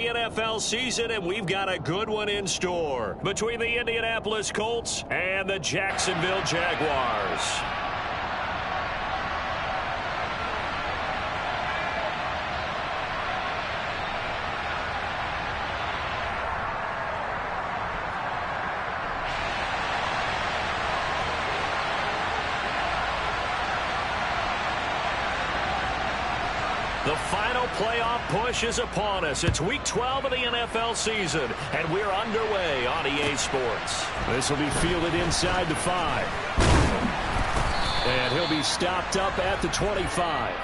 NFL season, and we've got a good one in store between the Indianapolis Colts and the Jacksonville Jaguars. The final playoff push is upon us. It's Week 12 of the NFL season, and we're underway on EA Sports. This will be fielded inside the 5. And he'll be stopped up at the 25.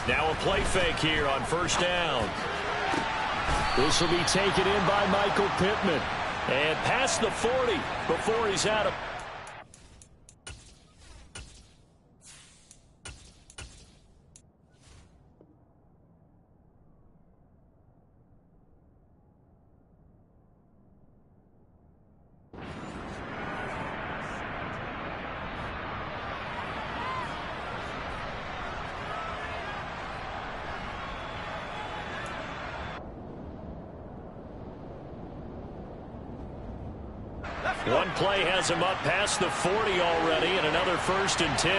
Now a play fake here on first down. This will be taken in by Michael Pittman. And past the 40 before he's out of... One play has him up past the 40 already, and another 1st and 10.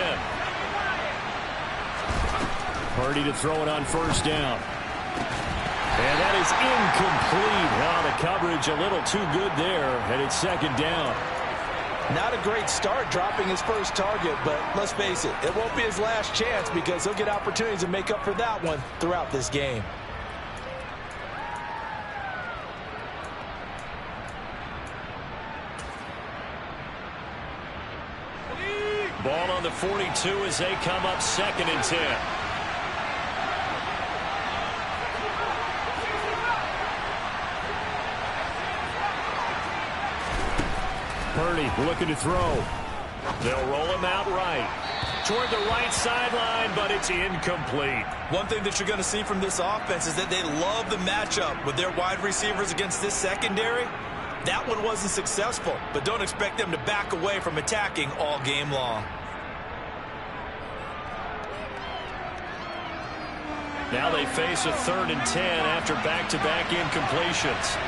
Purdy to throw it on first down. And that is incomplete. Now the coverage a little too good there, and it's 2nd down. Not a great start dropping his first target, but let's face it, it won't be his last chance because he'll get opportunities to make up for that one throughout this game. Ball on the 42 as they come up 2nd and 10. Purdy looking to throw. They'll roll him out right. Toward the right sideline, but it's incomplete. One thing that you're going to see from this offense is that they love the matchup with their wide receivers against this secondary. That one wasn't successful, but don't expect them to back away from attacking all game long. Now they face a 3rd and 10 after back-to-back incompletions.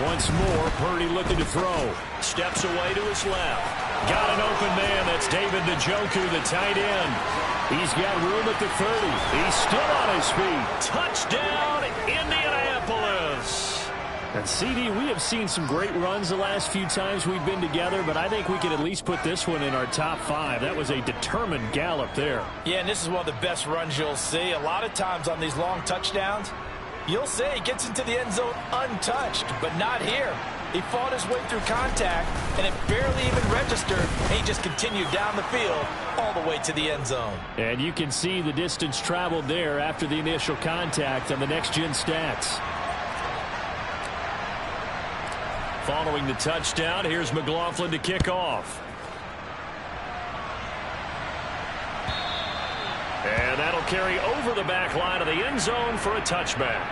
Once more, Purdy looking to throw. Steps away to his left. Got an open man. That's David Njoku, the tight end. He's got room at the 30. He's still on his feet. Touchdown, Indianapolis. And CD, we have seen some great runs the last few times we've been together, but I think we could at least put this one in our top 5. That was a determined gallop there. Yeah, and this is one of the best runs you'll see. A lot of times on these long touchdowns, you'll say he gets into the end zone untouched, but not here. He fought his way through contact, and it barely even registered. He just continued down the field all the way to the end zone. And you can see the distance traveled there after the initial contact on the next-gen stats. Following the touchdown, here's McLaughlin to kick off. And that'll carry over the back line of the end zone for a touchback.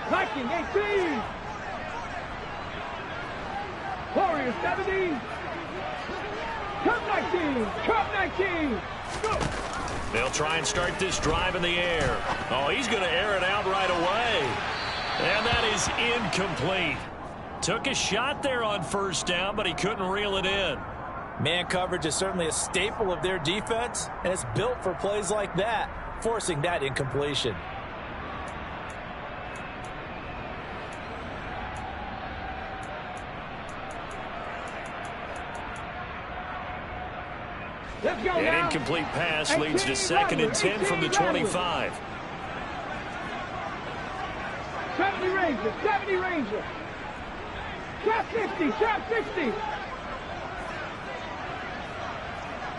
Viking 18. Warriors 70. Cup 19. Cup 19. Go. They'll try and start this drive in the air. Oh, he's going to air it out right away. And that is incomplete. Took a shot there on first down, but he couldn't reel it in. Man coverage is certainly a staple of their defense, and it's built for plays like that, forcing that incompletion. Let's go An now. incomplete pass leads to 2nd and 10 from the 25. 70 Ranger, 70 Ranger. Shot 60, shot 60.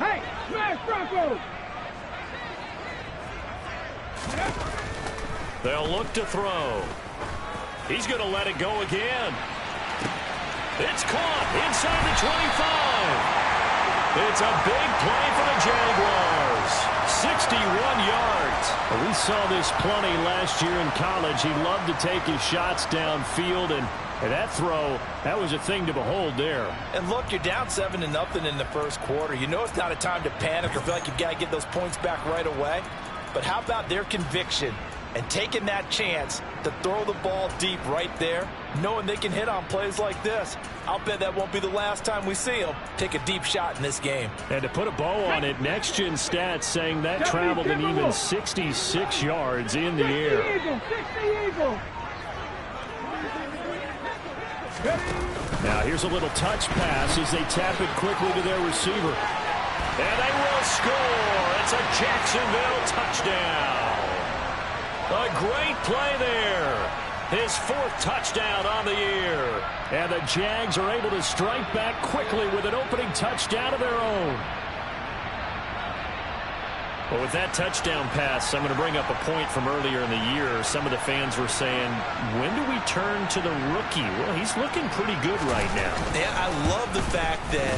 Hey, smash Broncos. They'll look to throw. He's going to let it go again. It's caught inside the 25. It's a big play for the Jaguars. 61 yards. We saw this plenty last year in college. He loved to take his shots downfield, and that throw, that was a thing to behold there. And look, you're down 7-0 in the first quarter. You know it's not a time to panic or feel like you've got to get those points back right away. But how about their conviction and taking that chance to throw the ball deep right there, knowing they can hit on plays like this? I'll bet that won't be the last time we see them take a deep shot in this game. And to put a bow on it, Next Gen Stats saying that traveled an even 66 yards in the air. 60 Eagles. Now here's a little touch pass as they tap it quickly to their receiver. And they will score. It's a Jacksonville touchdown. A great play there. His 4th touchdown on the year. And the Jags are able to strike back quickly with an opening touchdown of their own. Well, with that touchdown pass, I'm going to bring up a point from earlier in the year. Some of the fans were saying, when do we turn to the rookie? Well, he's looking pretty good right now. Yeah, I love the fact that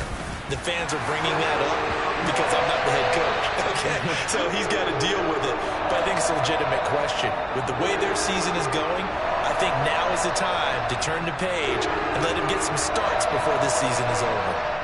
the fans are bringing that up because I'm not the head coach. Okay, so he's got to deal with it. But I think it's a legitimate question. With the way their season is going, I think now is the time to turn the page and let him get some starts before this season is over.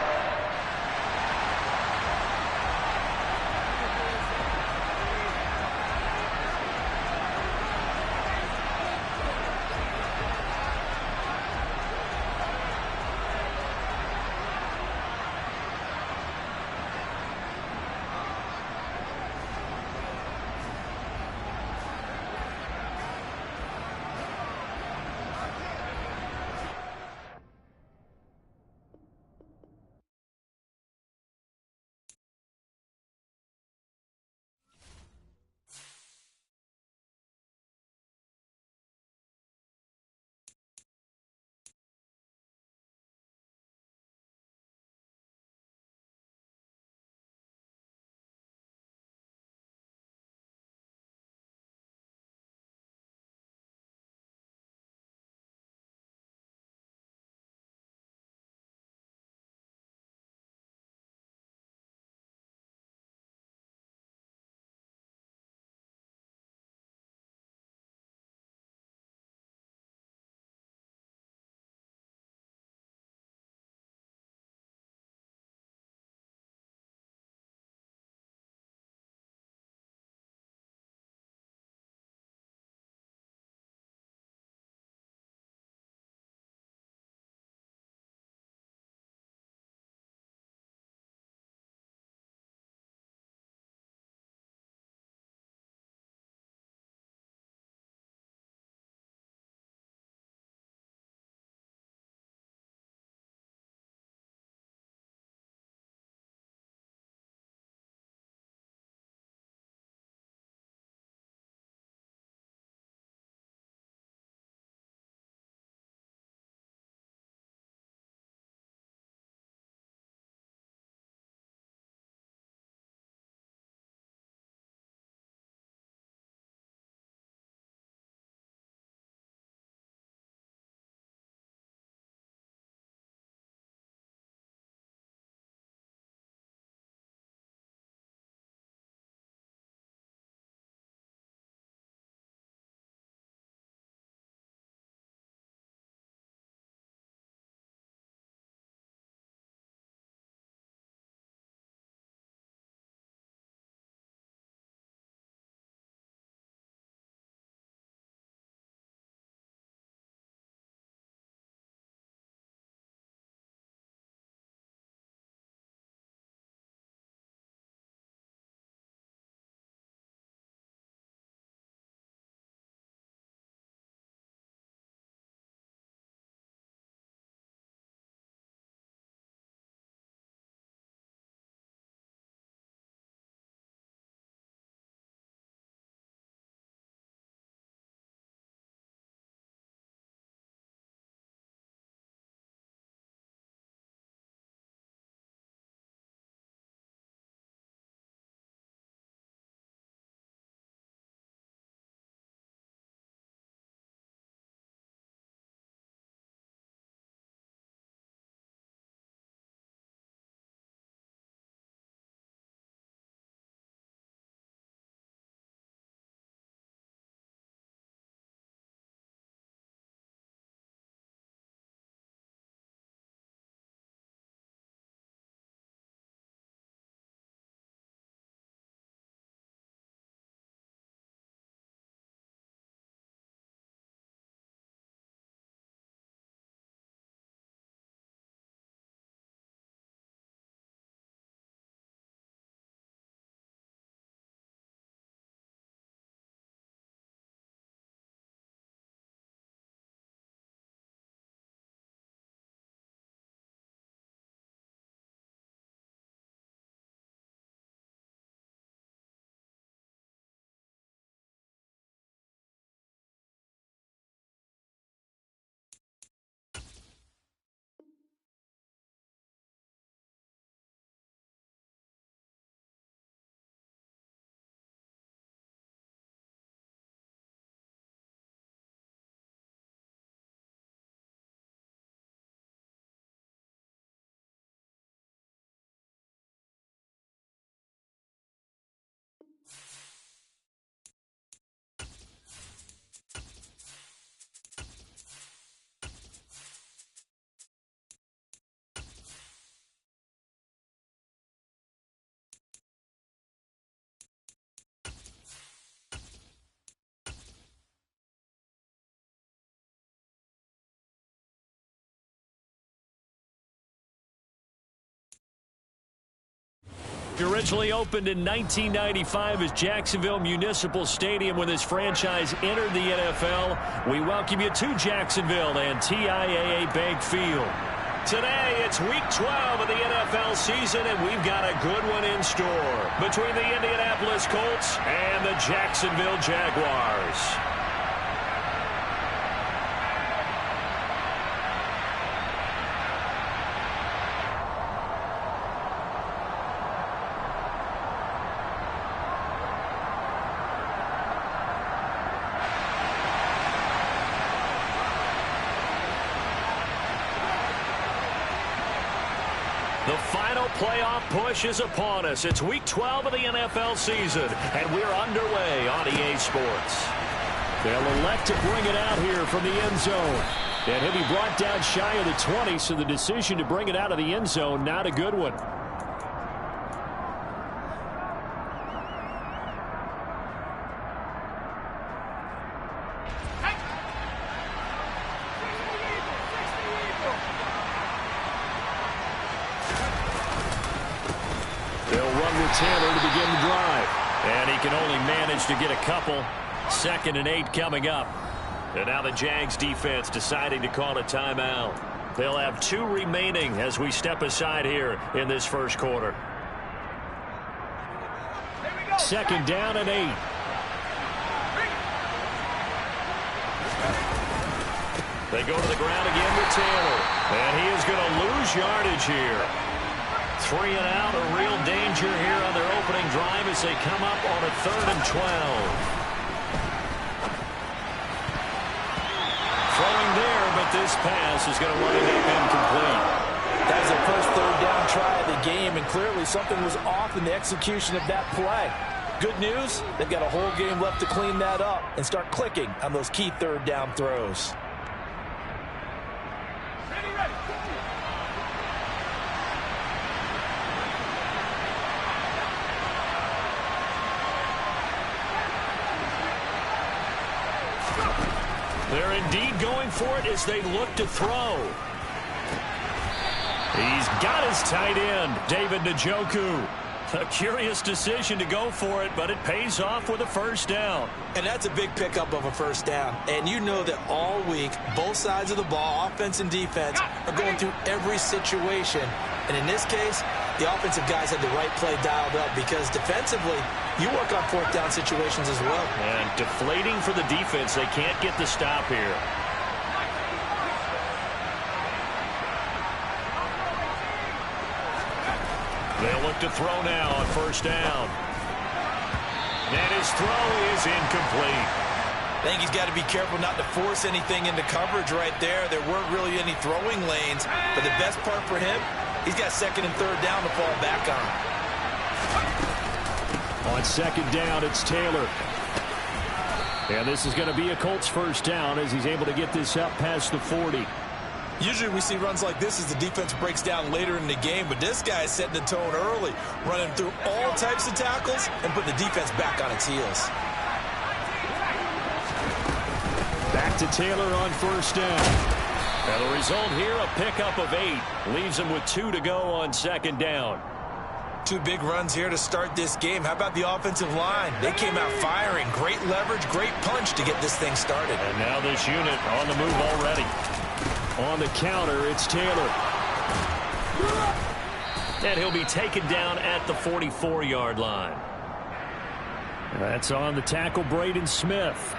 Originally opened in 1995 as Jacksonville Municipal Stadium when this franchise entered the NFL. We welcome you to Jacksonville and TIAA Bank Field. Today, it's Week 12 of the NFL season, and we've got a good one in store between the Indianapolis Colts and the Jacksonville Jaguars. The final playoff push is upon us. It's Week 12 of the NFL season, and we're underway on EA Sports. They'll elect to bring it out here from the end zone. And he'll be brought down shy of the 20, so the decision to bring it out of the end zone, not a good one. Taylor to begin the drive. And he can only manage to get a couple. 2nd and 8 coming up. And now the Jags defense deciding to call a timeout. They'll have 2 remaining as we step aside here in this first quarter. 2nd down and 8. They go to the ground again with Taylor. And he is going to lose yardage here. 3 and out, a real danger here on their opening drive as they come up on a 3rd and 12. Throwing there, but this pass is going to wind up incomplete. That was their first 3rd down try of the game, and clearly something was off in the execution of that play. Good news, they've got a whole game left to clean that up and start clicking on those key 3rd down throws. They're indeed going for it as they look to throw. He's got his tight end, David Njoku. A curious decision to go for it, but it pays off with a 1st down. And that's a big pickup of a 1st down. And you know that all week, both sides of the ball, offense and defense, are going through every situation. And in this case, the offensive guys had the right play dialed up because defensively, you work on 4th down situations as well. And deflating for the defense. They can't get the stop here. They'll look to throw now on 1st down. And his throw is incomplete. I think he's got to be careful not to force anything into coverage right there. There weren't really any throwing lanes. But the best part for him, he's got 2nd and 3rd down to fall back on. On 2nd down, it's Taylor. And this is going to be a Colts 1st down as he's able to get this up past the 40. Usually we see runs like this as the defense breaks down later in the game, but this guy is setting the tone early, running through all types of tackles and putting the defense back on its heels. Back to Taylor on 1st down. And the result here, a pickup of 8. Leaves him with 2 to go on 2nd down. 2 big runs here to start this game. How about the offensive line? They came out firing. Great leverage, great punch to get this thing started. And now this unit on the move already. On the counter, it's Taylor. And he'll be taken down at the 44-yard line. That's on the tackle, Braden Smith.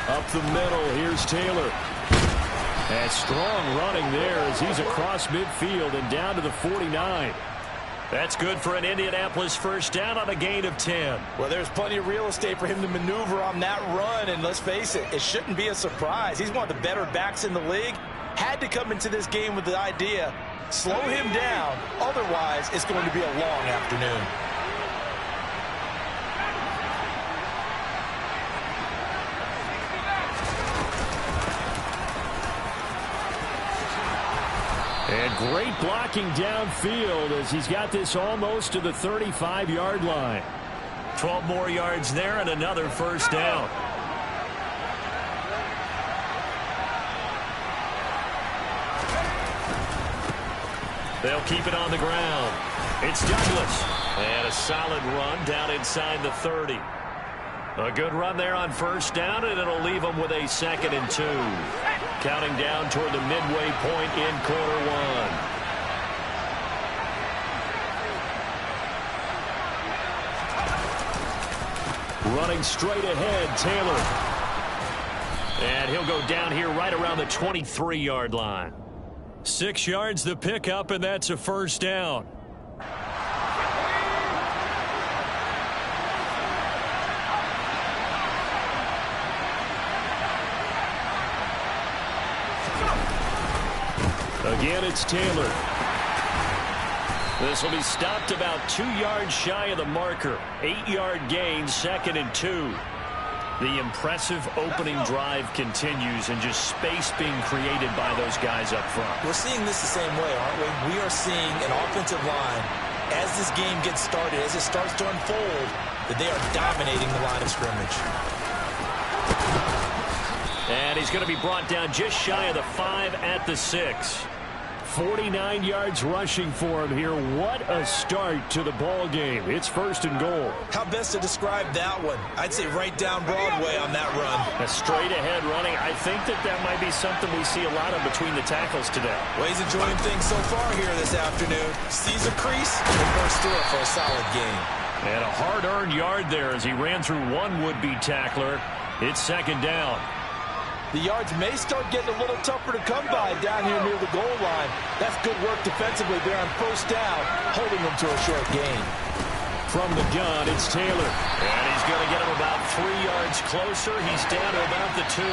Up the middle, here's Taylor. And strong running there as he's across midfield and down to the 49. That's good for an Indianapolis 1st down on a gain of 10. Well, there's plenty of real estate for him to maneuver on that run, and let's face it, it shouldn't be a surprise. He's one of the better backs in the league. Had to come into this game with the idea, slow him down, otherwise it's going to be a long afternoon. And great blocking downfield as he's got this almost to the 35-yard line. 12 more yards there and another first down. They'll keep it on the ground. It's Douglas. And a solid run down inside the 30. A good run there on first down, and it'll leave them with a 2nd and 2. Counting down toward the midway point in quarter one. Running straight ahead, Taylor. And he'll go down here right around the 23-yard line. 6 yards the pickup, and that's a first down. Again, it's Taylor. This will be stopped about 2 yards shy of the marker. 8-yard gain, 2nd and 2. The impressive opening drive continues, and just space being created by those guys up front. We're seeing this the same way, aren't we? We are seeing an offensive line, as this game gets started, as it starts to unfold, that they are dominating the line of scrimmage. And he's going to be brought down just shy of the 5 at the 6. 49 yards rushing for him here. What a start to the ball game. It's 1st and goal. How best to describe that one? I'd say right down Broadway on that run. A straight ahead running. I think that might be something we see a lot of between the tackles today. Well, he's enjoying things so far here this afternoon. Sees a crease and bursts through it for a solid gain. And a hard-earned yard there as he ran through one would-be tackler. It's 2nd down. The yards may start getting a little tougher to come by down here near the goal line. That's good work defensively there on first down, holding them to a short gain. From the gun, it's Taylor. And he's going to get him about 3 yards closer. He's down to about the 2.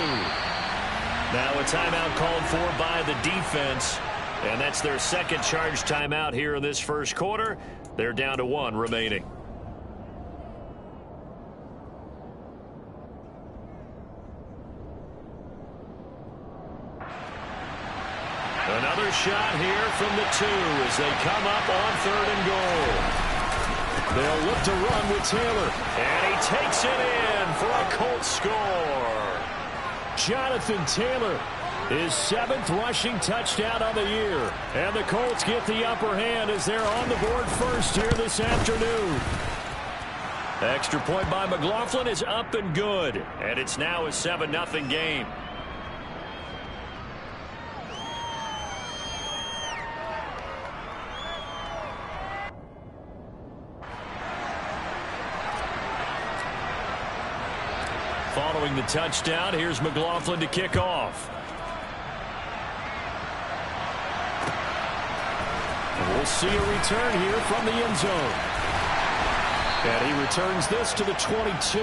Now a timeout called for by the defense. And that's their 2nd charge timeout here in this first quarter. They're down to 1 remaining. Another shot here from the 2 as they come up on 3rd and goal. They'll look to run with Taylor. And he takes it in for a Colts score. Jonathan Taylor, his 7th rushing touchdown on the year. And the Colts get the upper hand as they're on the board first here this afternoon. Extra point by McLaughlin is up and good. And it's now a 7-0 game. Following the touchdown, here's McLaughlin to kick off. And we'll see a return here from the end zone. And he returns this to the 22.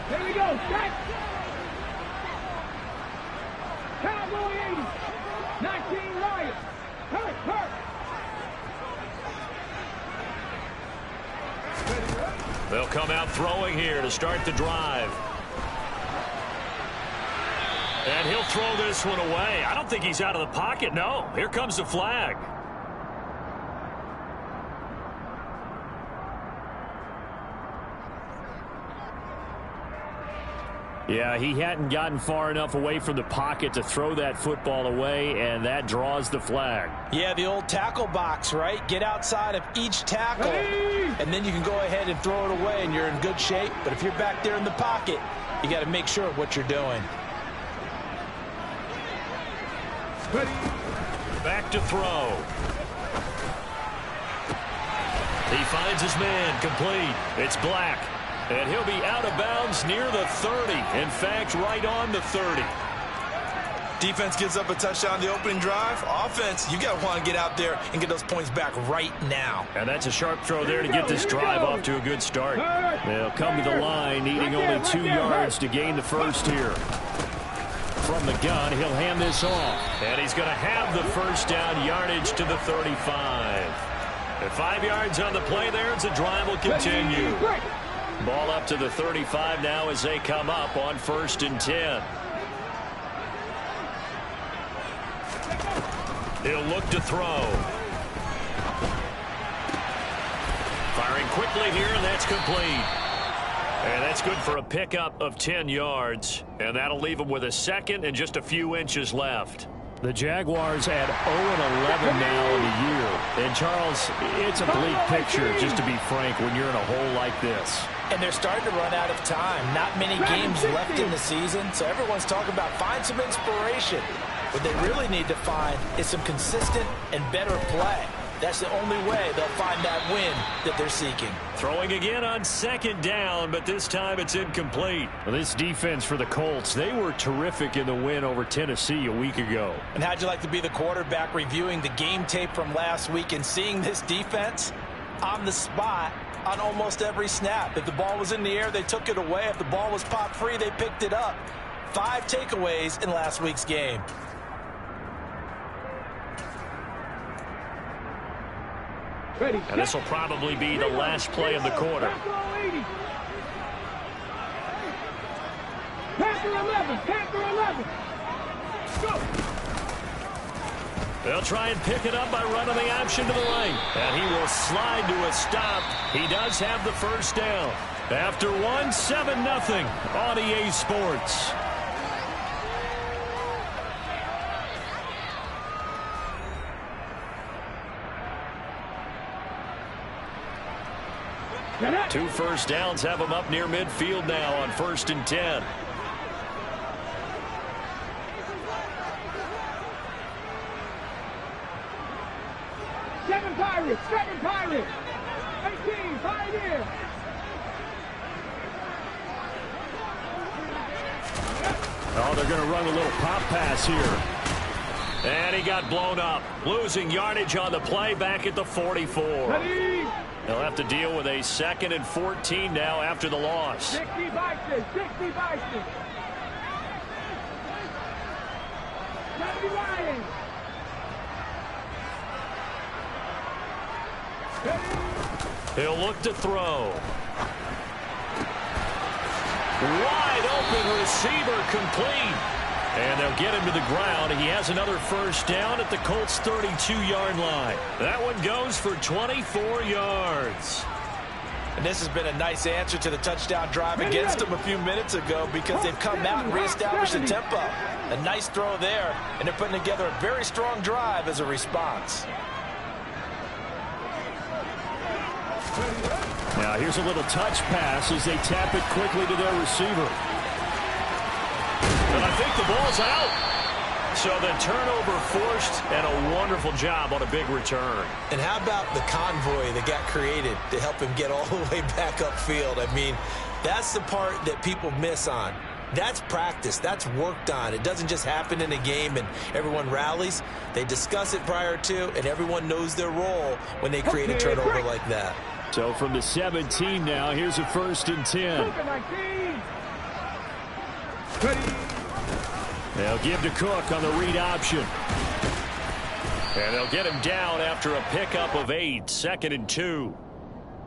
Here we go, set! Cowboy 80, 19 Lions, hurt! They'll come out throwing here to start the drive. And he'll throw this one away. I don't think he's out of the pocket. No, here comes the flag. Yeah, he hadn't gotten far enough away from the pocket to throw that football away, and that draws the flag. Yeah, the old tackle box, right? Get outside of each tackle, and then you can go ahead and throw it away, and you're in good shape. But if you're back there in the pocket, you got to make sure of what you're doing. Back to throw. He finds his man, complete. It's Black. And he'll be out of bounds near the 30. In fact, right on the 30. Defense gives up a touchdown the opening drive. Offense, you got to want to get out there and get those points back right now. And that's a sharp throw there to get this drive off to a good start. They'll come to the line, needing only 2 yards to gain the first here. from the gun. He'll hand this off. And he's going to have the first down, yardage to the 35. At 5 yards on the play there, as the drive will continue. Ball up to the 35 now as they come up on 1st and 10. He'll look to throw. Firing quickly here, and that's complete. And that's good for a pickup of 10 yards. And that'll leave him with a second and just a few inches left. The Jaguars at 0-11 now in the year. And, Charles, it's a bleak picture, just to be frank, when you're in a hole like this. And they're starting to run out of time. Not many games left in the season, so everyone's talking about find some inspiration. What they really need to find is some consistent and better play. That's the only way they'll find that win that they're seeking. Throwing again on 2nd down, but this time it's incomplete. Well, this defense for the Colts, they were terrific in the win over Tennessee a week ago. And how'd you like to be the quarterback reviewing the game tape from last week and seeing this defense on the spot on almost every snap? If the ball was in the air, they took it away. If the ball was popped free, they picked it up. 5 takeaways in last week's game. And this will probably be the last play of the quarter. Panther 11, Panther 11. Go. They'll try and pick it up by running the option to the right. And he will slide to a stop. He does have the first down. After 7-0 on EA Sports. Two first downs have him up near midfield now on 1st and 10. Seven Pirates. 18, Pioneer. Oh, they're going to run a little pop pass here. And he got blown up. Losing yardage on the play back at the 44. Ready. They'll have to deal with a 2nd and 14 now after the loss. 60 Bison. 70 Lions. He'll look to throw. Wide open receiver complete. And they'll get him to the ground. He has another first down at the Colts' 32-yard line. That one goes for 24 yards. And this has been a nice answer to the touchdown drive against them a few minutes ago because they've come out and reestablished the tempo. A nice throw there, and they're putting together a very strong drive as a response. Now here's a little touch pass as they tap it quickly to their receiver. And I think the ball's out. So the turnover forced, and a wonderful job on a big return. And how about the convoy that got created to help him get all the way back upfield? I mean, that's the part that people miss on. That's practice. That's worked on. It doesn't just happen in a game and everyone rallies. They discuss it prior to, and everyone knows their role when they create a turnover like that. So from the 17 now, here's a 1st and 10. They'll give to Cook on the read option. And they'll get him down after a pickup of 8, 2nd and 2.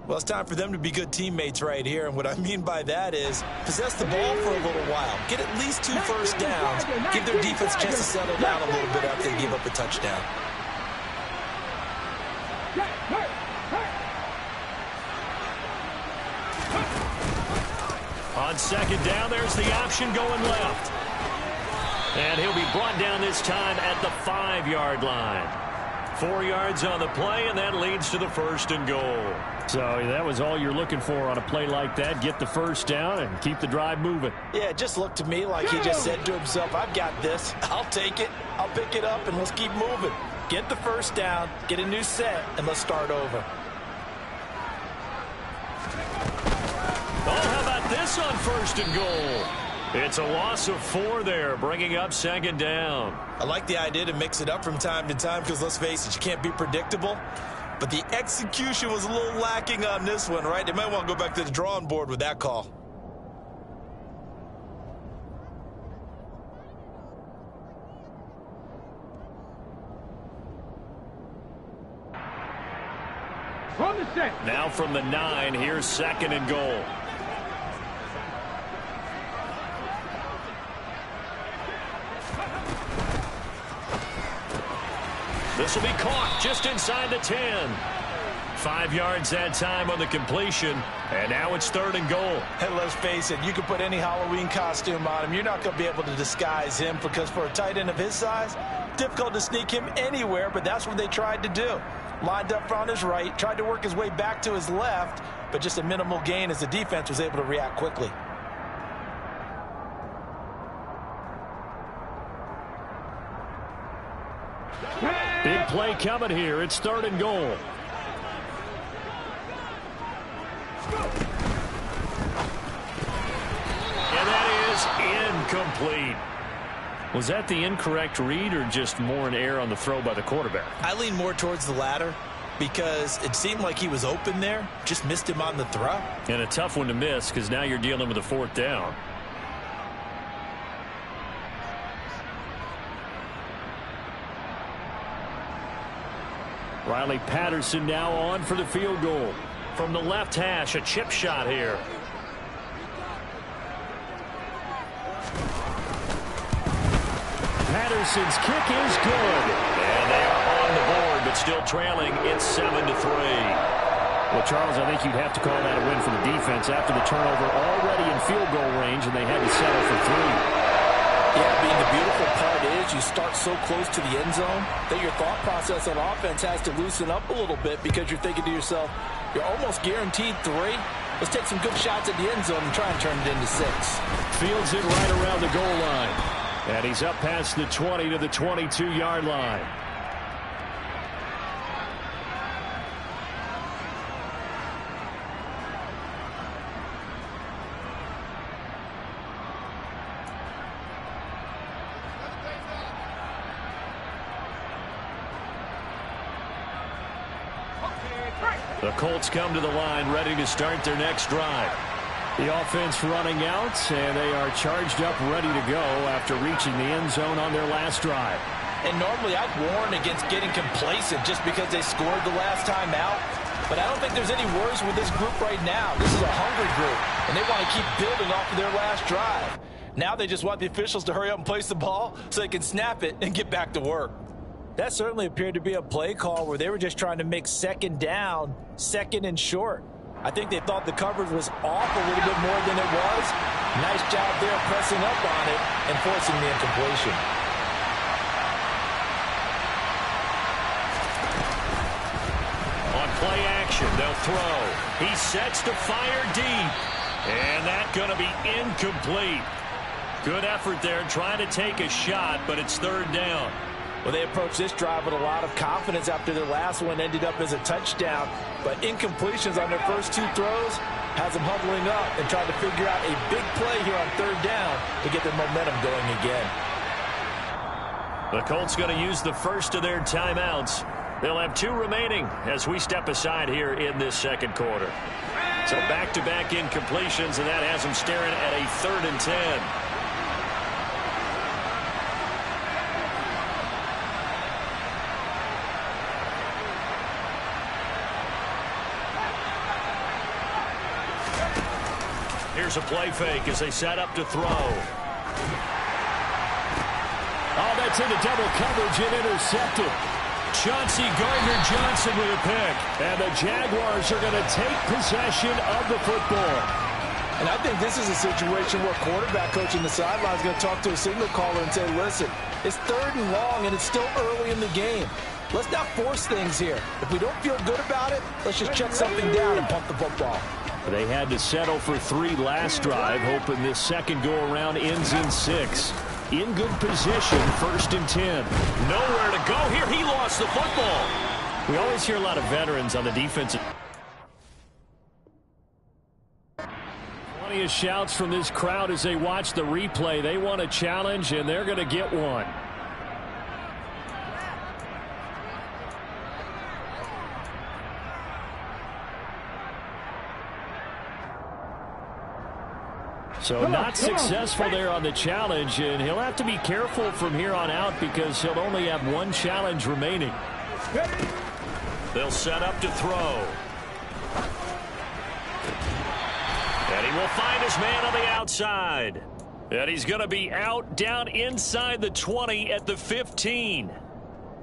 Well, it's time for them to be good teammates right here. And what I mean by that is possess the ball for a little while. Get at least 2 first downs. Give their defense a chance to settle down a little bit after they give up a touchdown. On 2nd down, there's the option going left. And he'll be brought down this time at the 5-yard line. 4 yards on the play, and that leads to the 1st and goal. So that was all you're looking for on a play like that. Get the first down and keep the drive moving. Yeah, it just looked to me like he just said to himself, I've got this. I'll take it. I'll pick it up, and let's keep moving. Get the first down, get a new set, and let's start over. Oh, how about this on 1st and goal? It's a loss of 4 there, bringing up 2nd down. I like the idea to mix it up from time to time because, let's face it, you can't be predictable. But the execution was a little lacking on this one, right? They might want to go back to the drawing board with that call. From the set. Now from the 9, here's 2nd and goal. This will be caught just inside the 10. 5 yards that time on the completion, and now it's 3rd and goal. And let's face it, you can put any Halloween costume on him. You're not going to be able to disguise him because for a tight end of his size, difficult to sneak him anywhere, but that's what they tried to do. Lined up on his right, tried to work his way back to his left, but just a minimal gain as the defense was able to react quickly. Big play coming here. It's 3rd and goal. And that is incomplete. Was that the incorrect read or just more an error on the throw by the quarterback? I lean more towards the latter because it seemed like he was open there, just missed him on the throw. And a tough one to miss because now you're dealing with a 4th down. Riley Patterson now on for the field goal. From the left hash, a chip shot here. Patterson's kick is good. And they are on the board, but still trailing. It's 7-3. Well, Charles, I think you'd have to call that a win for the defense after the turnover already in field goal range, and they had to settle for 3. Yeah, being the beautiful part is you start so close to the end zone that your thought process on offense has to loosen up a little bit because you're thinking to yourself, you're almost guaranteed 3. Let's take some good shots at the end zone and try and turn it into 6. Fields it right around the goal line. And he's up past the 20 to the 22-yard line. The Colts come to the line ready to start their next drive. The offense running out, and they are charged up, ready to go after reaching the end zone on their last drive. And normally I'd warn against getting complacent just because they scored the last time out. But I don't think there's any worries with this group right now. This is a hungry group, and they want to keep building off of their last drive. Now they just want the officials to hurry up and place the ball so they can snap it and get back to work. That certainly appeared to be a play call where they were just trying to make 2nd down, 2nd and short. I think they thought the coverage was off a little bit more than it was. Nice job there pressing up on it and forcing the incompletion. On play action, they'll throw. He sets to fire deep. And that's going to be incomplete. Good effort there trying to take a shot, but it's 3rd down. Well, they approached this drive with a lot of confidence after their last one ended up as a touchdown. But incompletions on their first 2 throws has them huddling up and trying to figure out a big play here on 3rd down to get their momentum going again. The Colts going to use the first of their timeouts. They'll have 2 remaining as we step aside here in this 2nd quarter. So back-to-back incompletions, and that has them staring at a 3rd and 10. Here's a play fake as they set up to throw. Oh, that's into double coverage and intercepted. Chauncey Gardner-Johnson with a pick. And the Jaguars are going to take possession of the football. And I think this is a situation where quarterback coach in the sideline is going to talk to a signal caller and say, listen, it's 3rd and long and it's still early in the game. Let's not force things here. If we don't feel good about it, let's just check something down and pump the football. They had to settle for 3 last drive, hoping this 2nd go-around ends in 6. In good position, 1st and 10. Nowhere to go here. He lost the football. We always hear a lot of veterans on the defensive. Plenty of shouts from this crowd as they watch the replay. They want a challenge, and they're going to get one. So not successful there on the challenge, and he'll have to be careful from here on out because he'll only have 1 challenge remaining. They'll set up to throw. And he will find his man on the outside. And he's going to be out down inside the 20 at the 15.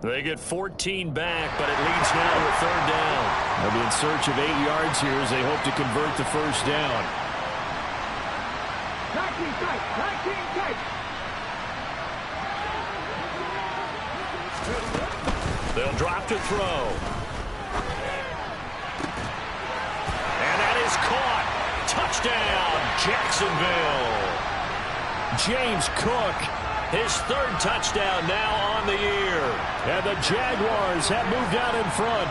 They get 14 back, but it leads now to a third down. They'll be in search of 8 yards here as they hope to convert the first down. 19 tight, 19 tight. They'll drop to throw. And that is caught. Touchdown, Jacksonville. James Cook, his third touchdown now on the year. And the Jaguars have moved out in front.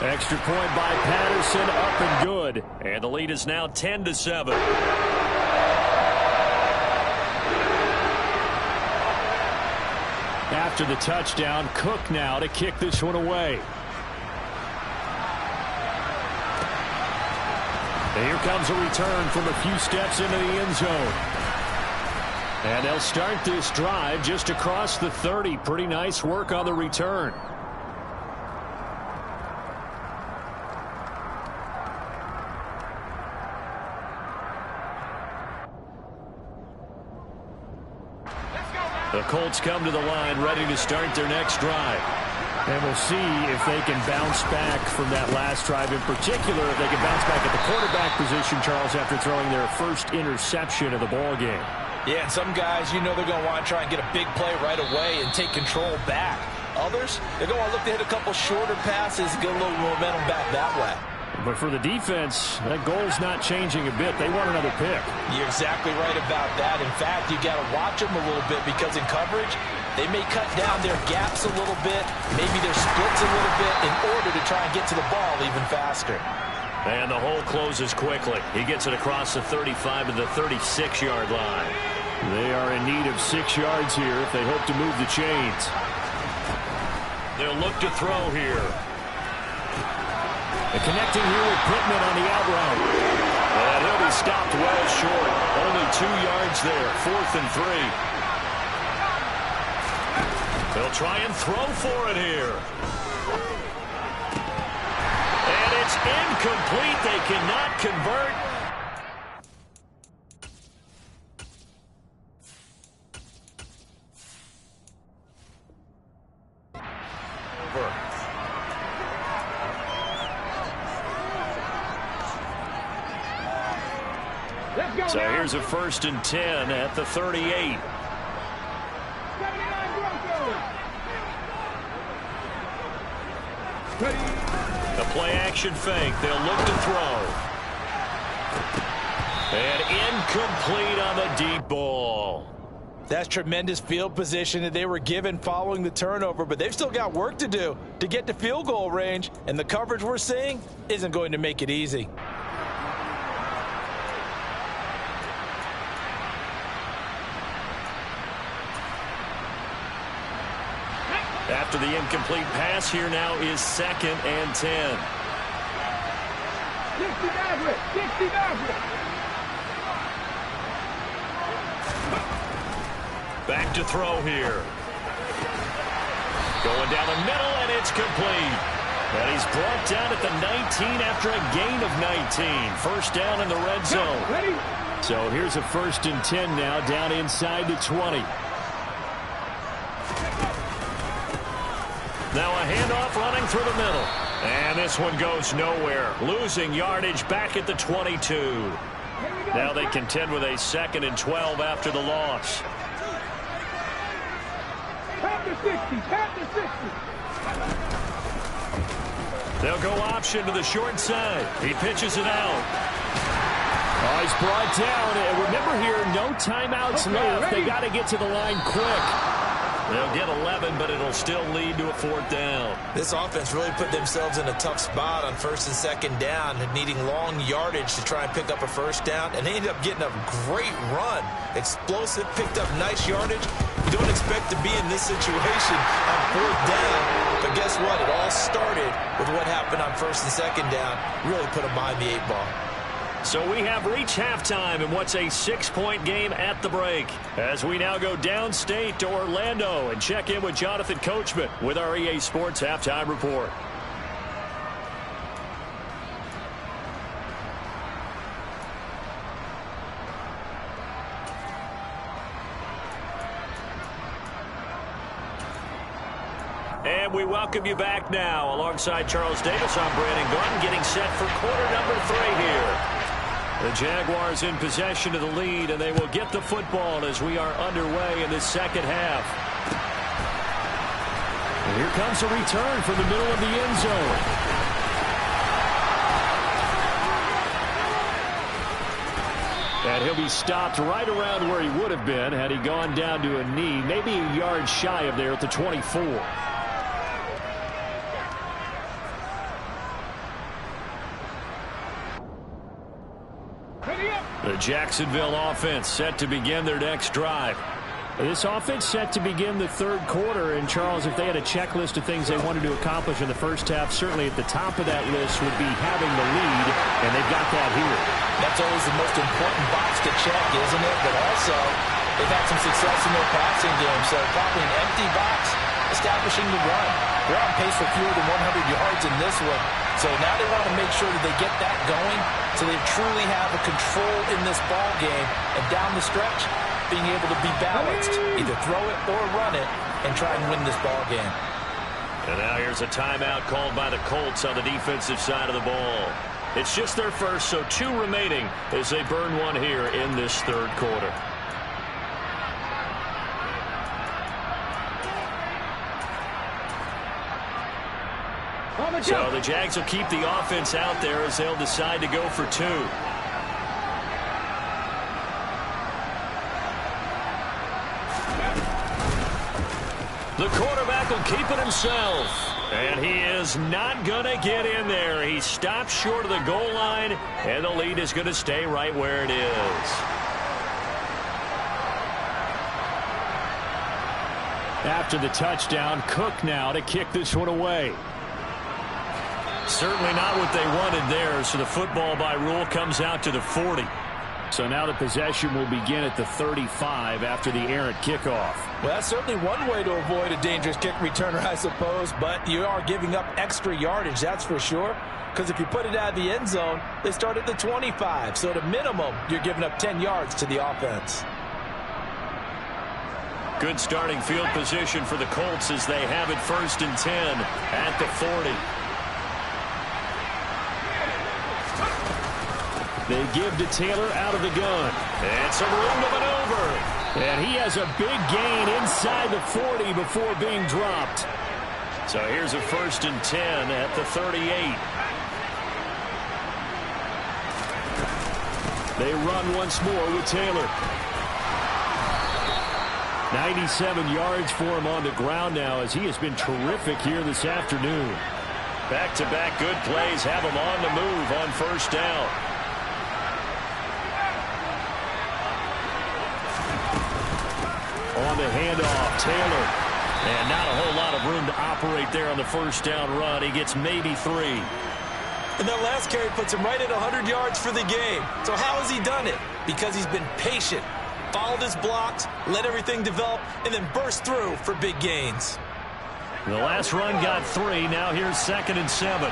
Extra point by Patterson, up and good. And the lead is now 10-7. After the touchdown, Cook now to kick this one away. And here comes a return from a few steps into the end zone. And they'll start this drive just across the 30. Pretty nice work on the return. The Colts come to the line ready to start their next drive. And we'll see if they can bounce back from that last drive. In particular, if they can bounce back at the quarterback position, Charles, after throwing their first interception of the ball game. Yeah, and some guys, you know they're going to want to try and get a big play right away and take control back. Others, they're going to look to hit a couple shorter passes and get a little momentum back that way. But for the defense, that goal's not changing a bit. They want another pick. You're exactly right about that. In fact, you got to watch them a little bit because in coverage, they may cut down their gaps a little bit, maybe their splits a little bit in order to try and get to the ball even faster. And the hole closes quickly. He gets it across the 35 to the 36-yard line. They are in need of 6 yards here if they hope to move the chains. They'll look to throw here. And connecting here with Pittman on the out route. And he'll be stopped well short. Only 2 yards there. 4th and 3. They'll try and throw for it here. And it's incomplete. They cannot convert. So here's a 1st and 10 at the 38. 79 Broncos. The play action fake. They'll look to throw. And incomplete on the deep ball. That's tremendous field position that they were given following the turnover, but they've still got work to do to get to field goal range, and the coverage we're seeing isn't going to make it easy. After the incomplete pass, here now is 2nd and 10. 60 Back to throw here. Going down the middle, and it's complete. And he's brought down at the 19 after a gain of 19. First down in the red zone. So here's a 1st and 10 now, down inside the 20. Now a handoff running through the middle. And this one goes nowhere. Losing yardage back at the 22. Now they contend with a 2nd and 12 after the loss. Tap the 60. Tap the 60. They'll go option to the short side. He pitches it out. Oh, he's brought down. And remember here, no timeouts left. They got to get to the line quick. They'll get 11, but it'll still lead to a 4th down. This offense really put themselves in a tough spot on 1st and 2nd down, needing long yardage to try and pick up a first down, and they ended up getting a great run. Explosive, picked up nice yardage. You don't expect to be in this situation on 4th down, but guess what? It all started with what happened on 1st and 2nd down. Really put them behind the 8 ball. So we have reached halftime in what's a 6-point game at the break. As we now go downstate to Orlando and check in with Jonathan Coachman with our EA Sports Halftime Report. And we welcome you back now. Alongside Charles Davis, I'm Brandon Gordon, getting set for quarter number 3 here. The Jaguars in possession of the lead, and they will get the football as we are underway in this second half. And here comes a return from the middle of the end zone. And he'll be stopped right around where he would have been had he gone down to a knee, maybe a yard shy of there at the 24. The Jacksonville offense set to begin their next drive. This offense set to begin the third quarter. And, Charles, if they had a checklist of things they wanted to accomplish in the first half, certainly at the top of that list would be having the lead, and they've got that here. That's always the most important box to check, isn't it? But also, they've had some success in their passing game, so probably an empty box establishing the run. They're on pace for fewer than 100 yards in this one. So now they want to make sure that they get that going so they truly have a control in this ball game, and down the stretch, being able to be balanced, either throw it or run it, and try and win this ball game. And now here's a timeout called by the Colts on the defensive side of the ball. It's just their first, so 2 remaining as they burn one here in this third quarter. So the Jags will keep the offense out there as they'll decide to go for 2. The quarterback will keep it himself. And he is not going to get in there. He stops short of the goal line, and the lead is going to stay right where it is. After the touchdown, Cook now to kick this one away. Certainly not what they wanted there, so the football by rule comes out to the 40. So now the possession will begin at the 35 after the errant kickoff. Well, that's certainly one way to avoid a dangerous kick returner, I suppose, but you are giving up extra yardage, that's for sure, because if you put it out of the end zone, they start at the 25, so at a minimum, you're giving up 10 yards to the offense. Good starting field position for the Colts as they have it 1st and 10 at the 40. They give to Taylor out of the gun. And some room to maneuver. And he has a big gain inside the 40 before being dropped. So here's a 1st and 10 at the 38. They run once more with Taylor. 97 yards for him on the ground now as he has been terrific here this afternoon. Back-to-back good plays have him on the move on 1st down. On the handoff, Taylor. And not a whole lot of room to operate there on the 1st down run. He gets maybe 3. And that last carry puts him right at 100 yards for the game. So how has he done it? Because he's been patient, followed his blocks, let everything develop, and then burst through for big gains. The last run got 3. Now here's 2nd and 7.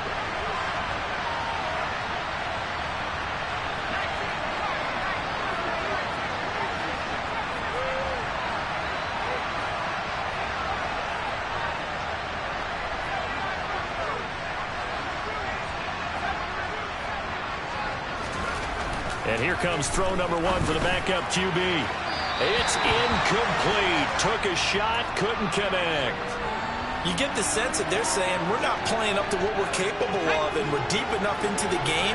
And here comes throw number 1 for the backup QB. It's incomplete. Took a shot, couldn't connect. You get the sense that they're saying we're not playing up to what we're capable of, and we're deep enough into the game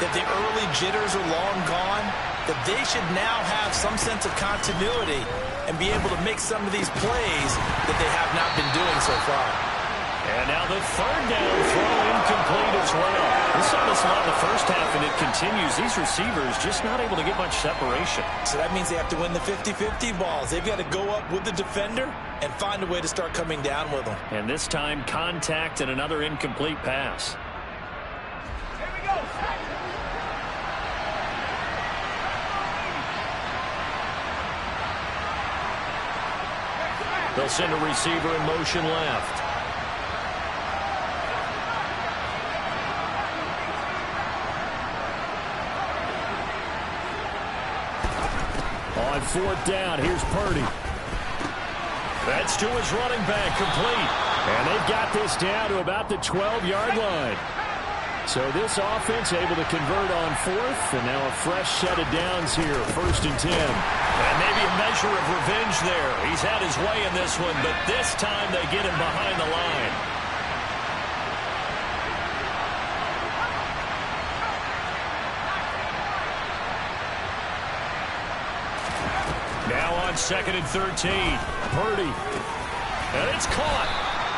that the early jitters are long gone, that they should now have some sense of continuity and be able to make some of these plays that they have not been doing so far. And now the 3rd down throw incomplete as well. We saw this a lot in the first half, and it continues. These receivers just not able to get much separation. So that means they have to win the 50-50 balls. They've got to go up with the defender and find a way to start coming down with them. And this time, contact and another incomplete pass. Here we go. They'll send a receiver in motion left. On fourth down, here's Purdy. That's to his running back, complete. And they've got this down to about the 12-yard line. So this offense able to convert on fourth, and now a fresh set of downs here, 1st and 10. And maybe a measure of revenge there. He's had his way in this one, but this time they get him behind the line. Now on 2nd and 13. Purdy. And it's caught.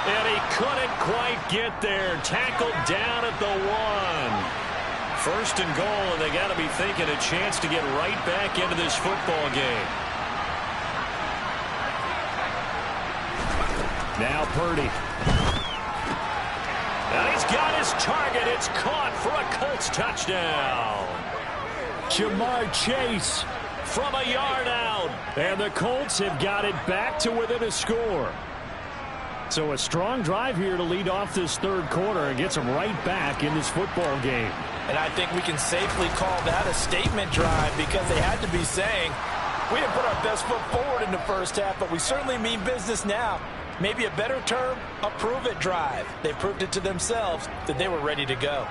And he couldn't quite get there. Tackled down at the 1. 1st and goal, and they got to be thinking a chance to get right back into this football game. Now Purdy. And he's got his target. It's caught for a Colts touchdown. Jamar Chase From a yard out. And the Colts have got it back to within a score. So a strong drive here to lead off this 3rd quarter and gets them right back in this football game. And I think we can safely call that a statement drive because they had to be saying, we didn't put our best foot forward in the first half, but we certainly mean business now. Maybe a better term, a prove-it drive. They proved it to themselves that they were ready to go.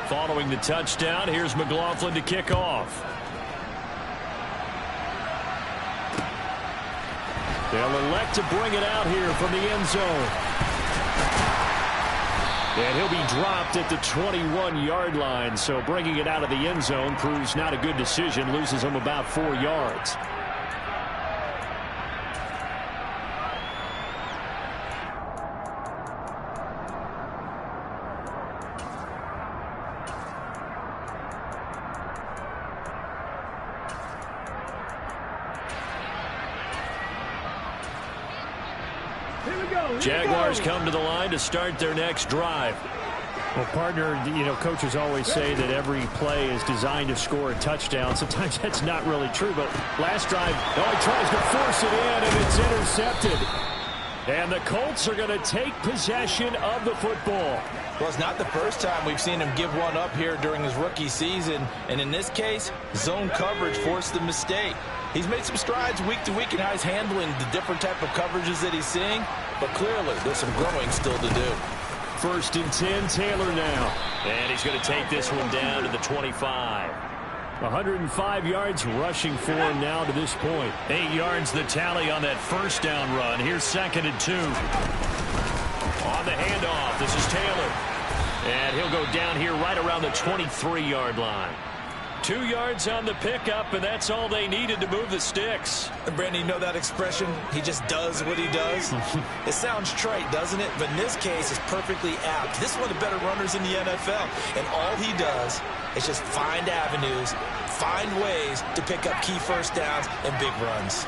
Following the touchdown, here's McLaughlin to kick off. They'll elect to bring it out here from the end zone. And he'll be dropped at the 21-yard line, so bringing it out of the end zone proves not a good decision, loses him about 4 yards. Jaguars come to the line to start their next drive. Well, partner, coaches always say that every play is designed to score a touchdown. Sometimes that's not really true, but last drive, he tries to force it in, and it's intercepted. And the Colts are going to take possession of the football. Well, it's not the first time we've seen him give one up here during his rookie season. And in this case, zone coverage forced the mistake. He's made some strides week to week in how he's handling the different type of coverages that he's seeing. But clearly, there's some growing still to do. 1st and 10, Taylor now. And he's going to take this one down to the 25. 105 yards rushing for him now to this point. 8 yards the tally on that first down run. Here's 2nd and 2. On the handoff, this is Taylor. And he'll go down here right around the 23-yard line. 2 yards on the pickup, and that's all they needed to move the sticks. Brandon, you know that expression? He just does what he does? It sounds trite, doesn't it? But in this case, it's perfectly apt. This is one of the better runners in the NFL, and all he does is just find avenues, find ways to pick up key first downs and big runs.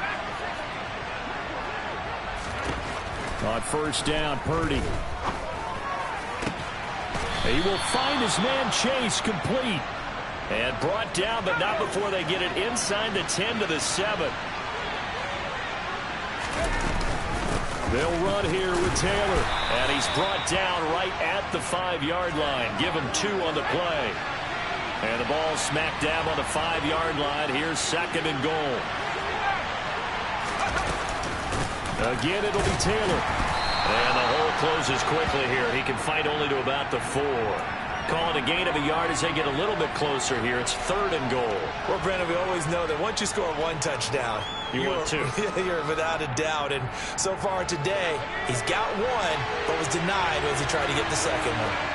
On 1st down, Purdy. He will find his man Chase, complete. And brought down, but not before they get it inside the 10 to the 7. They'll run here with Taylor. And he's brought down right at the 5-yard line. Give him 2 on the play. And the ball smack dab on the 5-yard line. Here's 2nd and goal. Again, it'll be Taylor. And the hole closes quickly here. He can fight only to about the 4. Call it a gain of a yard as they get a little bit closer here. It's 3rd and goal. Well, Brandon, we always know that once you score 1 touchdown, you want 2. You're without a doubt. And so far today, he's got 1, but was denied as he tried to get the 2nd one.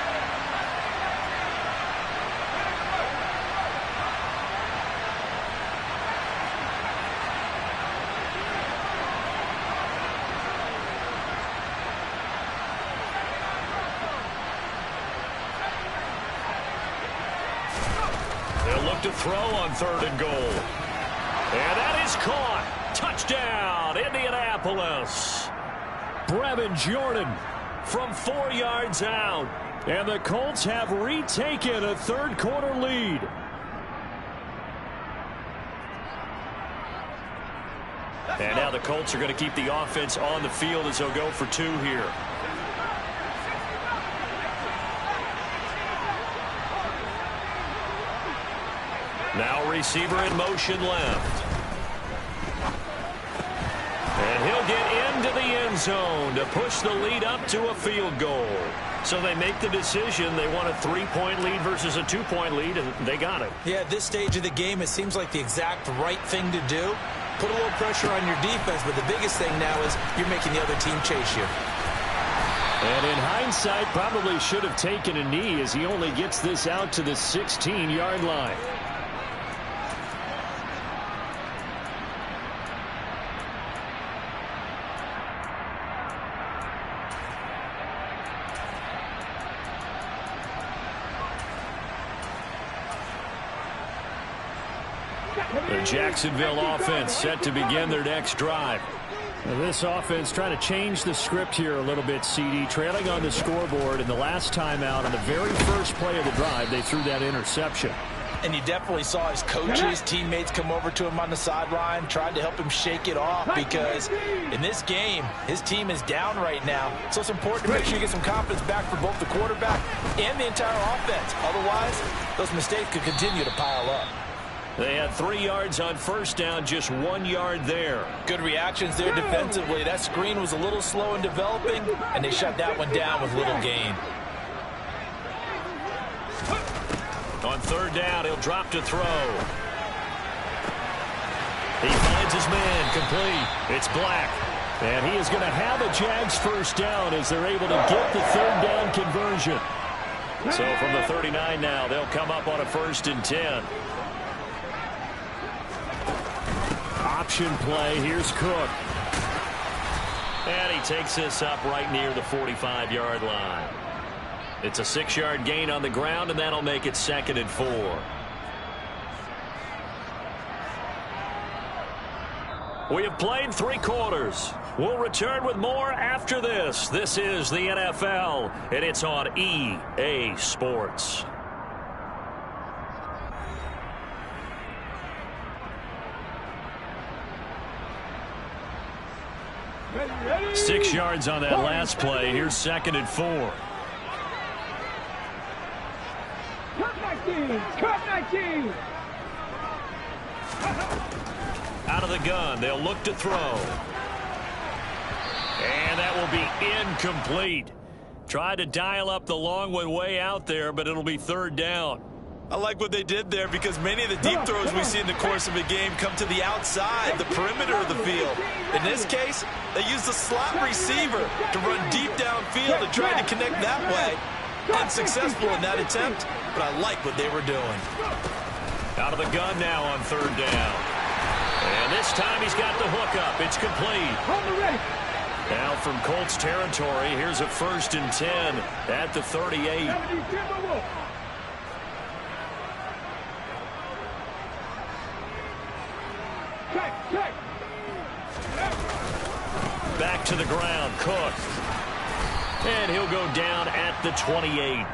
To throw on 3rd and goal. And that is caught. Touchdown, Indianapolis. Brevin Jordan from 4 yards out. And the Colts have retaken a 3rd quarter lead. And now the Colts are going to keep the offense on the field as they'll go for 2 here. Now receiver in motion left. And he'll get into the end zone to push the lead up to a field goal. So they make the decision. They want a 3-point lead versus a 2-point lead, and they got it. Yeah, at this stage of the game, it seems like the exact right thing to do. Put a little pressure on your defense, but the biggest thing now is you're making the other team chase you. And in hindsight, probably should have taken a knee as he only gets this out to the 16-yard line. The Jacksonville offense set to begin their next drive. Now this offense trying to change the script here a little bit, CD. Trailing on the scoreboard, and the last time out on the very first play of the drive, they threw that interception. And you definitely saw his coaches, teammates come over to him on the sideline, tried to help him shake it off because in this game, his team is down right now. So it's important to make sure you get some confidence back for both the quarterback and the entire offense. Otherwise, those mistakes could continue to pile up. They had 3 yards on first down, just 1 yard there. Good reactions there defensively. That screen was a little slow in developing, and they shut that one down with little gain. On third down, he'll drop to throw. He finds his man, complete. It's Black. And he is going to have a Jags first down as they're able to get the third down conversion. So from the 39 now, they'll come up on a 1st and 10. Option play. Here's Cook. And he takes this up right near the 45-yard line. It's a 6-yard gain on the ground, and that'll make it 2nd and 4. We have played 3 quarters. We'll return with more after this. This is the NFL, and it's on EA Sports. Ready. 6 yards on that last play. Here's 2nd and 4. Cut 19. Cut 19. Out of the gun, they'll look to throw. And that will be incomplete. Tried to dial up the long one way out there, but it'll be 3rd down. I like what they did there because many of the deep throws we see in the course of a game come to the outside, the perimeter of the field. In this case, they used the slot receiver to run deep downfield and try to connect that way. Unsuccessful in that attempt, but I like what they were doing. Out of the gun now on 3rd down. And this time he's got the hook up. It's complete. Now from Colts territory, here's a 1st and 10 at the 38. Back to the ground, Cook. And he'll go down at the 28.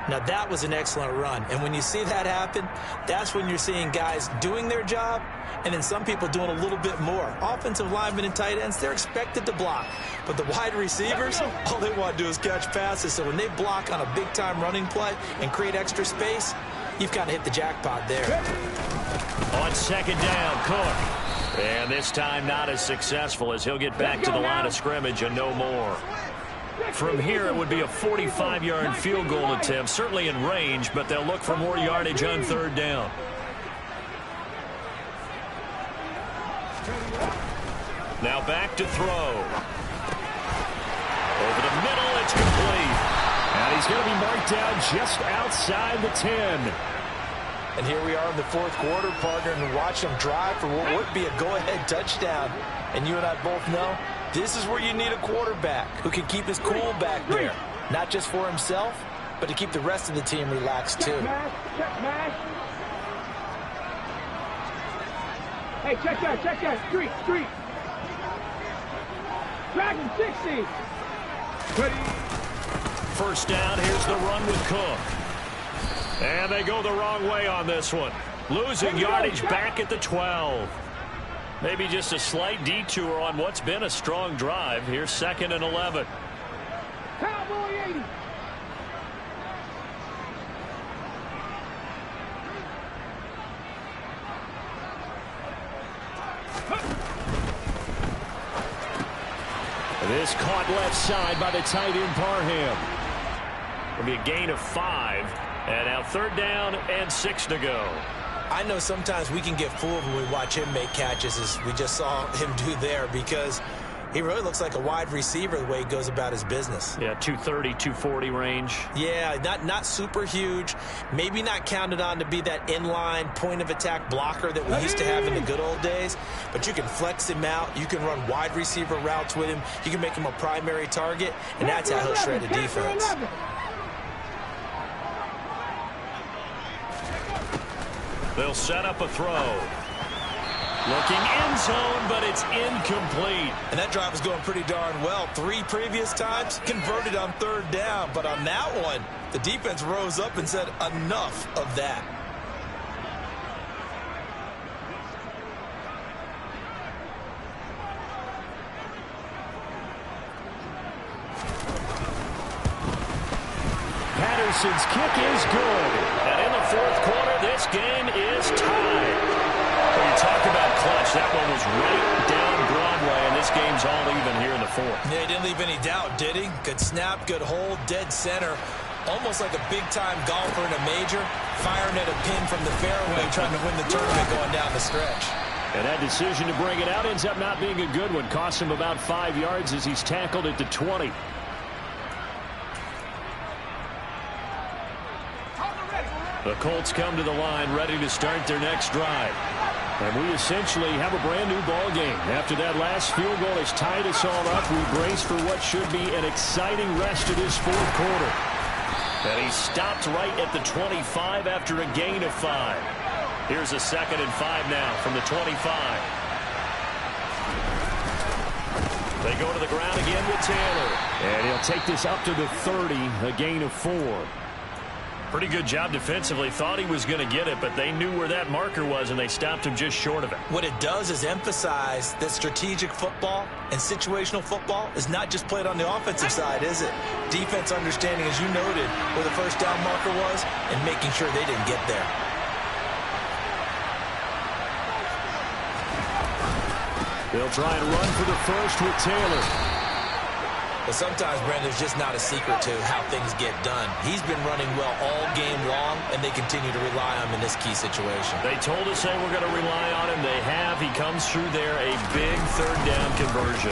Now that was an excellent run, and when you see that happen, that's when you're seeing guys doing their job and then some people doing a little bit more. Offensive linemen and tight ends, they're expected to block, but the wide receivers, all they want to do is catch passes. So when they block on a big-time running play and create extra space, you've kind of hit the jackpot there. On 2nd down, Cook. And this time not as successful as he'll get back to the line of scrimmage and no more. From here, it would be a 45-yard field goal attempt, certainly in range, but they'll look for more yardage on 3rd down. Now back to throw. Over the middle, it's complete. And he's going to be marked down just outside the 10. And here we are in the 4th quarter, partner, and watch them drive for what would be a go-ahead touchdown. And you and I both know this is where you need a quarterback who can keep his cool back there. Not just for himself, but to keep the rest of the team relaxed, too. Check mash. Hey, check that. Street. Dragon 60. Ready. 1st down, here's the run with Cook. And they go the wrong way on this one. Losing yardage back at the 12. Maybe just a slight detour on what's been a strong drive. Here's 2nd and 11. Cowboy 80. This caught left side by the tight end Parham. It'll be a gain of 5. And now 3rd down and 6 to go. I know sometimes we can get fooled when we watch him make catches, as we just saw him do there, because he really looks like a wide receiver the way he goes about his business. Yeah, 230, 240 range. Yeah, not super huge. Maybe not counted on to be that inline point of attack blocker that we used to have in the good old days. But you can flex him out. You can run wide receiver routes with him. You can make him a primary target, and that's how he'll shred a defense. They'll set up a throw. Looking end zone, but it's incomplete. And that drive was going pretty darn well. 3 previous times, converted on 3rd down. But on that one, the defense rose up and said, enough of that. Patterson's kick is good. And in the 4th quarter, this game is tied. When you talk about clutch, that one was right down Broadway, and this game's all even here in the 4th. Yeah, he didn't leave any doubt, did he? Good snap, good hold, dead center. Almost like a big-time golfer in a major, firing at a pin from the fairway, trying to win the tournament going down the stretch. And that decision to bring it out ends up not being a good one. Costs him about 5 yards as he's tackled at the 20. The Colts come to the line ready to start their next drive. And we essentially have a brand new ball game. After that last field goal has tied us all up, we brace for what should be an exciting rest of this 4th quarter. And he stopped right at the 25 after a gain of 5. Here's a 2nd and 5 now from the 25. They go to the ground again with Taylor. And he'll take this up to the 30, a gain of 4. Pretty good job defensively. Thought he was going to get it, but they knew where that marker was, and they stopped him just short of it. What it does is emphasize that strategic football and situational football is not just played on the offensive side, is it? Defense understanding, as you noted, where the 1st down marker was and making sure they didn't get there. They'll try and run for the 1st with Taylor. But sometimes, Brandon, there's just not a secret to how things get done. He's been running well all game long, and they continue to rely on him in this key situation. They told us they were going to rely on him. They have. He comes through there, a big 3rd down conversion.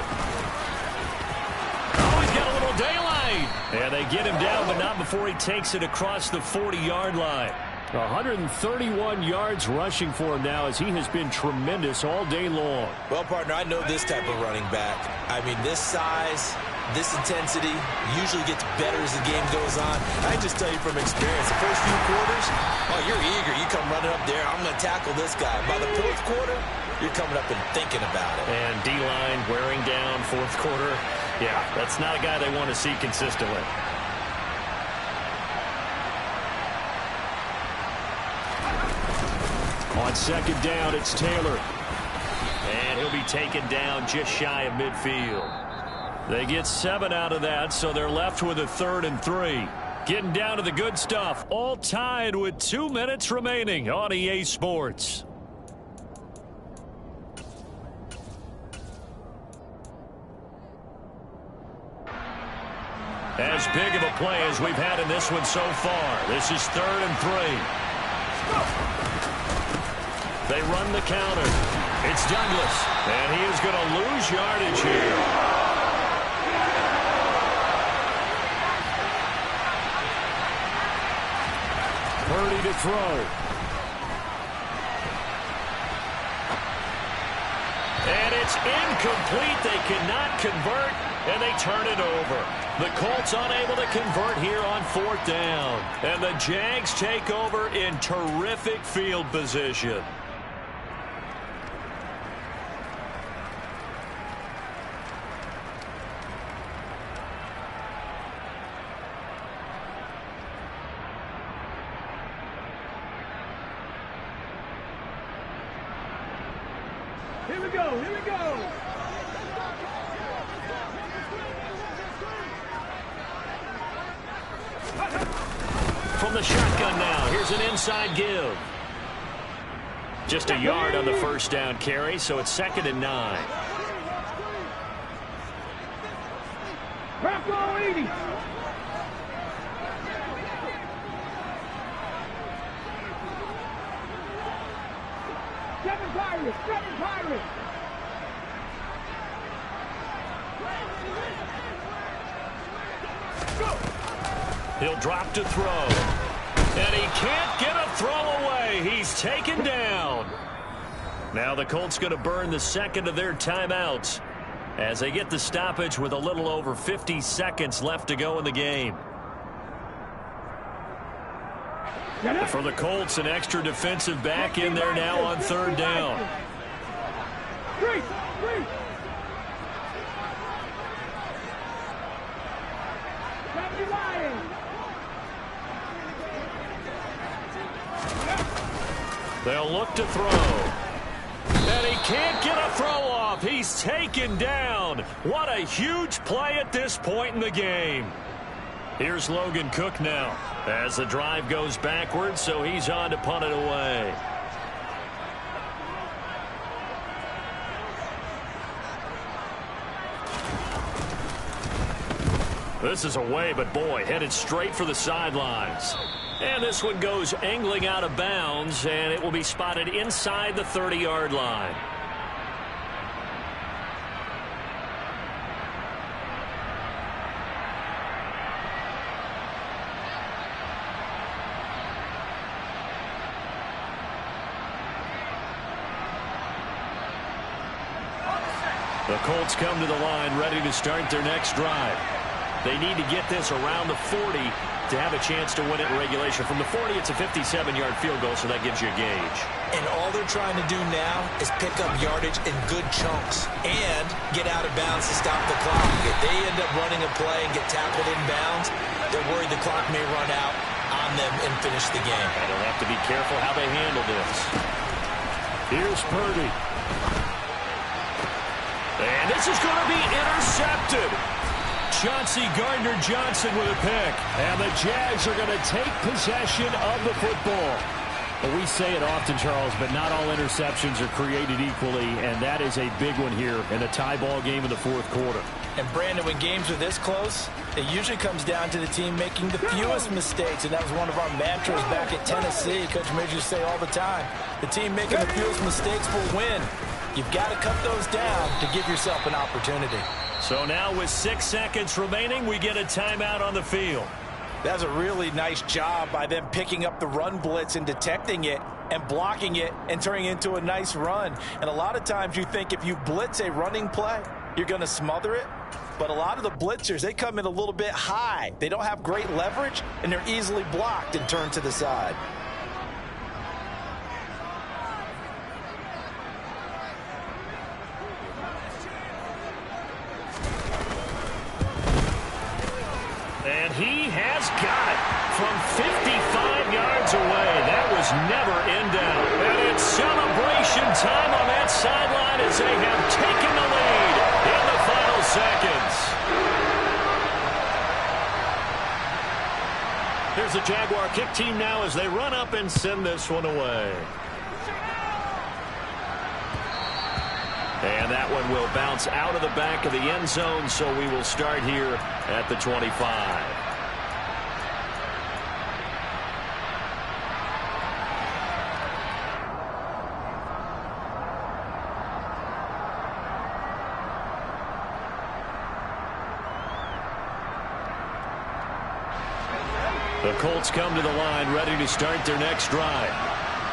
Oh, he's got a little daylight. And they get him down, but not before he takes it across the 40-yard line. 131 yards rushing for him now, as he has been tremendous all day long. Well, partner, I know this type of running back. I mean, this size, this intensity usually gets better as the game goes on. I just tell you from experience, the first few quarters, oh, you're eager. You come running up there, I'm going to tackle this guy. By the 4th quarter, you're coming up and thinking about it. And D-line wearing down 4th quarter. Yeah, that's not a guy they want to see consistently. On 2nd down, it's Taylor. And he'll be taken down just shy of midfield. They get 7 out of that, so they're left with a 3rd and 3. Getting down to the good stuff, all tied with 2 minutes remaining on EA Sports. As big of a play as we've had in this one so far. This is 3rd and 3. They run the counter. It's Douglas, and he is going to lose yardage here. Purdy to throw. And it's incomplete. They cannot convert, and they turn it over. The Colts unable to convert here on 4th down. And the Jags take over in terrific field position. Here we go. Here we go. From the shotgun now, here's an inside give. Just a yard on the first down carry, so it's 2nd and 9. Crack roll 80. Seven Pirates. Seven Pirates. He'll drop to throw. And he can't get a throw away. He's taken down. Now the Colts going to burn the second of their timeouts as they get the stoppage with a little over 50 seconds left to go in the game. For the Colts, an extra defensive back in there now on 3rd down. Three. They'll look to throw. And he can't get a throw off. He's taken down. What a huge play at this point in the game. Here's Logan Cook now as the drive goes backwards, so he's on to punt it away. This is away, but boy, headed straight for the sidelines. And this one goes angling out of bounds, and it will be spotted inside the 30-yard line. The Colts come to the line ready to start their next drive. They need to get this around the 40 to have a chance to win it in regulation. From the 40, it's a 57-yard field goal, so that gives you a gauge. And all they're trying to do now is pick up yardage in good chunks and get out of bounds to stop the clock. If they end up running a play and get tackled in bounds, they're worried the clock may run out on them and finish the game. And they'll have to be careful how they handle this. Here's Purdy. And this is going to be intercepted. Chauncey Gardner-Johnson with a pick. And the Jags are going to take possession of the football. Well, we say it often, Charles, but not all interceptions are created equally, and that is a big one here in a tie ball game in the 4th quarter. And, Brandon, when games are this close, it usually comes down to the team making the fewest mistakes, and that was one of our mantras back at Tennessee. Coach Major used to say all the time, the team making the fewest mistakes will win. You've got to cut those down to give yourself an opportunity. So now with 6 seconds remaining, we get a timeout on the field. That was a really nice job by them picking up the run blitz and detecting it and blocking it and turning it into a nice run. And a lot of times you think if you blitz a running play, you're going to smother it. But a lot of the blitzers, they come in a little bit high. They don't have great leverage, and they're easily blocked and turned to the side. And he has got it from 55 yards away. That was never in doubt. And it's celebration time on that sideline as they have taken the lead in the final seconds. Here's the Jaguar kick team now as they run up and send this one away. And that one will bounce out of the back of the end zone, so we will start here at the 25. The Colts come to the line ready to start their next drive.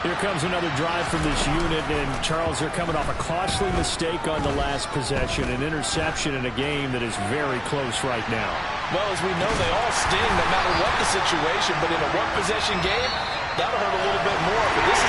Here comes another drive from this unit, and Charles, they're coming off a costly mistake on the last possession, an interception in a game that is very close right now. Well, as we know, they all sting no matter what the situation, but in a one-possession game, that'll hurt a little bit more. But this is